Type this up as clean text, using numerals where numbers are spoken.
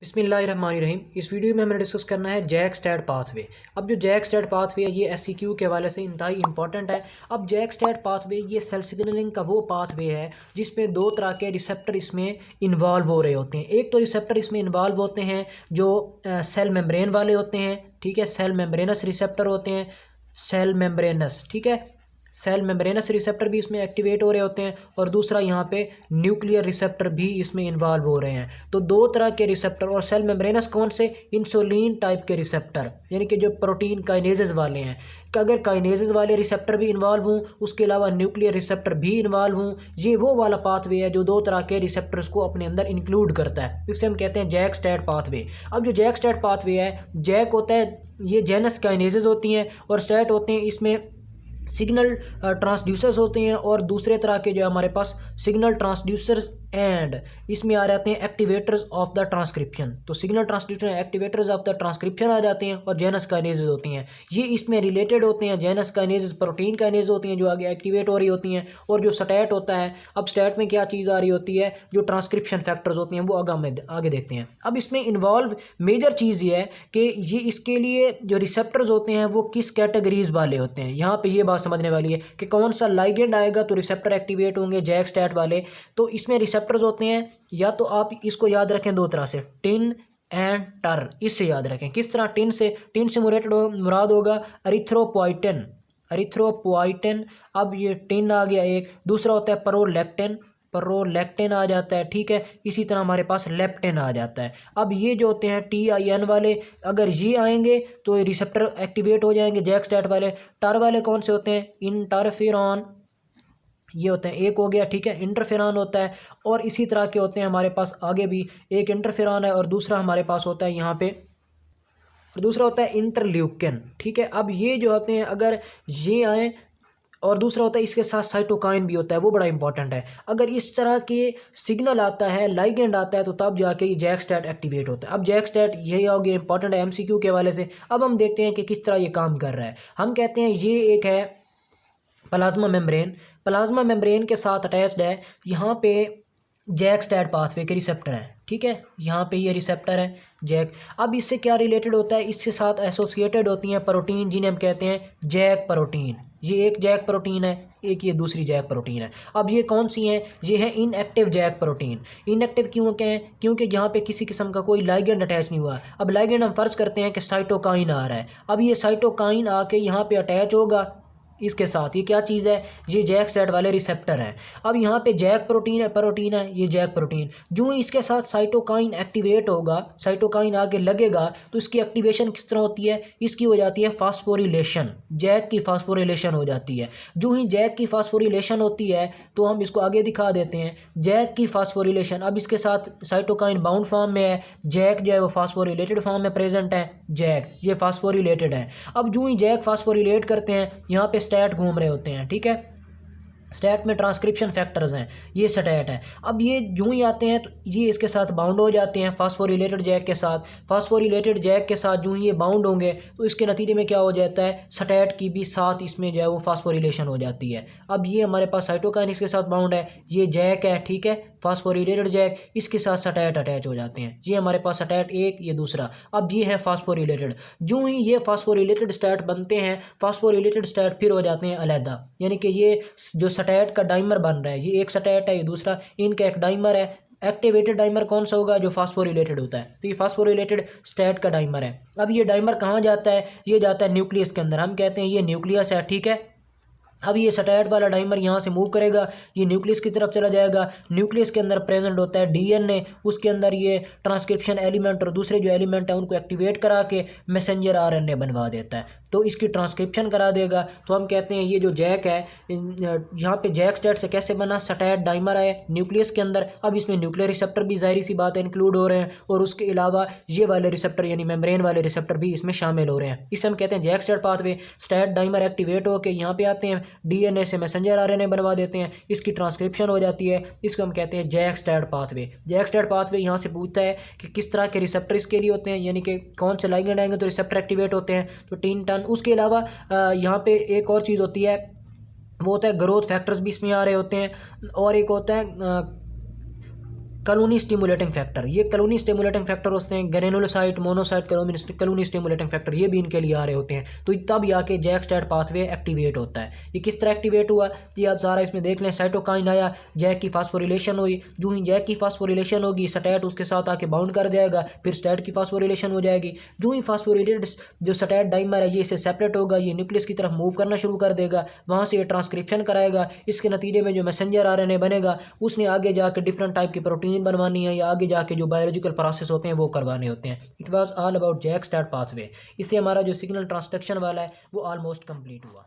बिस्मिल्लाहिर्रहमानिर्रहीम। इस वीडियो में हमें डिस्कस करना है जैक स्टैट पाथवे। अब जो जैक स्टैट पाथवे है ये एससीक्यू के हवाले से इंतहाई इंपॉर्टेंट है। अब जैक स्टैट पाथवे ये सेल सिग्नलिंग का वो पाथवे है जिसमें दो तरह के रिसेप्टर इसमें इन्वॉल्व हो रहे होते हैं। एक तो रिसेप्टर इसमें इन्वॉल्व होते हैं जो सेल मेम्ब्रेन वाले होते हैं, ठीक है, सेल मेम्ब्रेनस रिसेप्टर होते हैं, सेल मेम्ब्रेनस, ठीक है, सेल मेम्ब्रेनस रिसेप्टर भी इसमें एक्टिवेट हो रहे होते हैं और दूसरा यहाँ पे न्यूक्लियर रिसेप्टर भी इसमें इन्वॉल्व हो रहे हैं। तो दो तरह के रिसेप्टर। और सेल मेम्ब्रेनस कौन से? इंसुलिन टाइप के रिसेप्टर, यानी कि जो प्रोटीन काइनेजेस वाले हैं। कि अगर काइनेजेस वाले रिसेप्टर भी इन्वॉल्व हों, उसके अलावा न्यूक्लियर रिसेप्टर भी इन्वॉल्व हों, ये वो वाला पाथवे है जो दो तरह के रिसेप्टर्स को अपने अंदर इंक्लूड करता है। इसे हम कहते हैं जैक स्टैट पाथवे। अब जो जैक स्टैट पाथवे है, जैक होता है ये जेनस काइनेजेस होती हैं और स्टैट होते हैं इसमें सिग्नल ट्रांसड्यूसर्स होते हैं और दूसरे तरह के जो हमारे पास सिग्नल ट्रांसड्यूसर्स एंड इसमें आ जाते हैं एक्टिवेटर्स ऑफ द ट्रांसक्रिप्शन। तो signal transducer activators of the transcription आ जाते हैं और जेनस काइनेजेस होती हैं, ये इसमें रिलेटेड होते हैं। जेनस काइनेजेस प्रोटीन काइनेज होती हैं जो आगे एक्टिवेट हो रही होती हैं। और जो स्टैट होता है, अब स्टैट में क्या चीज़ आ रही होती है, जो ट्रांसक्रिप्शन फैक्टर्स होती हैं वो आगे देखते हैं। अब इसमें इन्वॉल्व मेजर चीज़ ये है कि ये इसके लिए जो रिसेप्टर्स होते हैं वो किस कैटेगरीज वाले होते हैं। यहाँ पे ये बात समझने वाली है कि कौन सा लाइगेंड आएगा तो रिसेप्टर एक्टिवेट होंगे जैक स्टैट वाले। तो इसमें रिसेप्टर्स होते हैं, या तो आप इसको याद रखें दो तरह से, टिन एंड टर। इससे याद रखें किस तरह? टिन से मुराद होगा एरिथ्रोपोइटिन, एरिथ्रोपोइटिन। अब ये टिन आ गया एक। दूसरा होता है प्रोलैक्टिन, प्रोलैक्टिन आ जाता है, ठीक है। इसी तरह हमारे पास लेप्टिन आ जाता है। अब ये जो होते हैं TIN वाले, अगर ये आएंगे तो रिसेप्टर एक्टिवेट हो जाएंगे जैक स्टैट वाले। टर वाले कौन से होते हैं? इंटरफेरॉन, ये होते हैं, एक हो गया, ठीक है, इंटरफेरॉन होता है। और इसी तरह के होते हैं हमारे पास आगे भी, एक इंटरफेरॉन है और दूसरा हमारे पास होता है यहाँ पे, और दूसरा होता है इंटरल्यूकिन, ठीक है। अब ये जो होते हैं अगर ये आए, और दूसरा होता है इसके साथ साइटोकाइन भी होता है, वो बड़ा इंपॉर्टेंट है। अगर इस तरह के सिग्नल आता है, लाइगेंड आता है, तो तब जाके ये जैक स्टैट एक्टिवेट होता है। अब जैक स्टैट यही हो गया इंपॉर्टेंट है MCQ के हवाले से। अब हम देखते हैं कि किस तरह ये काम कर रहा है। हम कहते हैं ये एक है प्लाज्मा मेम्ब्रेन, प्लाज्मा मेम्ब्रेन के साथ अटैच्ड है यहाँ पे जैक स्टैट पाथवे के रिसेप्टर हैं, ठीक है। यहाँ पे ये रिसेप्टर है जैक। अब इससे क्या रिलेटेड होता है? इसके साथ एसोसिएटेड होती हैं प्रोटीन जिन्हें हम कहते हैं जैक प्रोटीन। ये एक जैक प्रोटीन है, एक ये दूसरी जैक प्रोटीन है। अब ये कौन सी हैं? ये है इनएक्टिव जैक प्रोटीन। इनएक्टिव क्यों कहें? क्योंकि यहाँ पे किसी किस्म का कोई लाइगेंड अटैच नहीं हुआ। अब लाइगेंड हम फर्ज करते हैं कि साइटोकाइन आ रहा है। अब ये साइटोकाइन आके यहाँ पे अटैच होगा इसके साथ। ये क्या चीज़ है? ये जैक स्टैट वाले रिसेप्टर हैं। अब यहाँ पे जैक प्रोटीन है, ये जैक प्रोटीन। जो ही इसके साथ साइटोकाइन एक्टिवेट होगा, साइटोकाइन आगे लगेगा, तो इसकी एक्टिवेशन किस तरह होती है? इसकी हो जाती है फास्फोरिलेशन, जैक की फास्फोरिलेशन हो जाती है। जो ही जैक की फास्फोरिलेशन होती है, तो हम इसको आगे दिखा देते हैं, जैक की फास्फोरिलेशन। अब इसके साथ साइटोकाइन बाउंड फॉर्म में है, जैक जो है वो फास्फोरिलेटेड फॉर्म में प्रेजेंट है, जैक ये फास्फोरिलेटेड है। अब जो ही जैक फास्फोरिलेट करते हैं, यहाँ पे स्टैट घूम रहे होते हैं, ठीक है। स्टैट में ट्रांसक्रिप्शन फैक्टर्स हैं, ये स्टैट है। अब ये यूं ही आते हैं तो ये इसके साथ बाउंड हो जाते हैं फास्फोरिलेटेड जैक के साथ। फास्फोरिलेटेड जैक के साथ यूं ही ये बाउंड होंगे तो इसके नतीजे में क्या हो जाता है? स्टैट की भी साथ इसमें जो है वो फास्फोरिलेशन हो जाती है। अब ये हमारे पास साइटोकाइन इसके साथ बाउंड है, ये जैक है, ठीक है, फास्फोरिलेटेड जैक, इसके साथ स्टैट अटैच हो जाते हैं। ये हमारे पास स्टैट एक, ये दूसरा। अब ये है फास्फोरिलेटेड। जो ही ये फास्फोरिलेटेड स्टैट बनते हैं, फास्फोरिलेटेड स्टैट फिर हो जाते हैं अलहदा, यानी कि ये जो स्टैट का डाइमर बन रहा है, ये एक स्टैट है, ये दूसरा, इनका एक डाइमर है। एक्टिवेटेड डाइमर कौन सा होगा? जो फास्फोरिलेटेड होता है। तो ये फास्फोरिलेटेड स्टैट का डाइमर है। अब ये डाइमर कहाँ जाता है? ये जाता है न्यूक्लियस के अंदर। हम कहते हैं ये न्यूक्लियस है, ठीक है। अब ये स्टैट वाला डाइमर यहाँ से मूव करेगा, ये न्यूक्लियस की तरफ चला जाएगा। न्यूक्लियस के अंदर प्रेजेंट होता है DNA, उसके अंदर ये ट्रांसक्रिप्शन एलिमेंट और दूसरे जो एलिमेंट है उनको एक्टिवेट करा के मैसेंजर RNA बनवा देता है, तो इसकी ट्रांसक्रिप्शन करा देगा। तो हम कहते हैं ये जो जैक है, यहाँ पे जैक स्टैट से कैसे बना? स्टैट डाइमर है न्यूक्लियस के अंदर। अब इसमें न्यूक्लियर रिसेप्टर भी ज़ाहिर सी बात है इंक्लूड हो रहे हैं, और उसके अलावा ये वाले रिसेप्टर यानी मेम्ब्रेन वाले रिसेप्टर भी इसमें शामिल हो रहे हैं। इसे हम कहते हैं JAK STAT pathway. STAT dimer activate होकर यहाँ पे आते हैं, DNA से मैसेंजर RNA बनवा देते हैं, इसकी ट्रांसक्रिप्शन हो जाती है। इसको हम कहते हैं JAK STAT pathway. JAK STAT pathway यहाँ से पूछता है कि किस तरह के रिसेप्टर इसके लिए होते हैं, यानी कि कौन से लाइगेंड आएंगे तो रिसेप्टर एक्टिवेट होते हैं, तो टिन टन। उसके अलावा यहाँ पे एक और चीज़ होती है, वो होता है ग्रोथ फैक्टर्स भी इसमें आ रहे होते हैं, और एक होता है कलोनी स्टिमुलेटिंग फैक्टर, ये कलोनी स्टिमुलेटिंग फैक्टर होते हैं granulocyte, monocyte, colony stimulating factor, ये भी इनके लिए आ रहे होते हैं। तो तब जाके जैक स्टैट पाथवे एक्टिवेट होता है। ये किस तरह एक्टिवेट हुआ, ये आप सारा इसमें देख लें। साइटोकाइन आया, जैक की फास्फोरिलेशन हुई, जो ही जैक की फास्फोरिलेशन होगी स्टैट उसके साथ आके बाउंड कर जाएगा, फिर स्टैट की फास्फोरिलेशन हो जाएगी। जो ही फास्फोरिलेटेड जो स्टैट डाइमर है ये इससे सेपरेट होगा, ये न्यूक्लियस की तरफ मूव करना शुरू कर देगा, वहाँ से ये ट्रांसक्रिप्शन कराएगा। इसके नतीजे में जो मैसेंजर आरएनए बनेगा उसने आगे जाके डिफरेंट टाइप की प्रोटीन बनवानी है या आगे जाके जो बायोलॉजिकल प्रोसेस होते हैं वो करवाने होते हैं। It was all about JAK STAT pathway. इससे हमारा जो सिग्नल ट्रांसडक्शन वाला है वो ऑलमोस्ट कंप्लीट हुआ।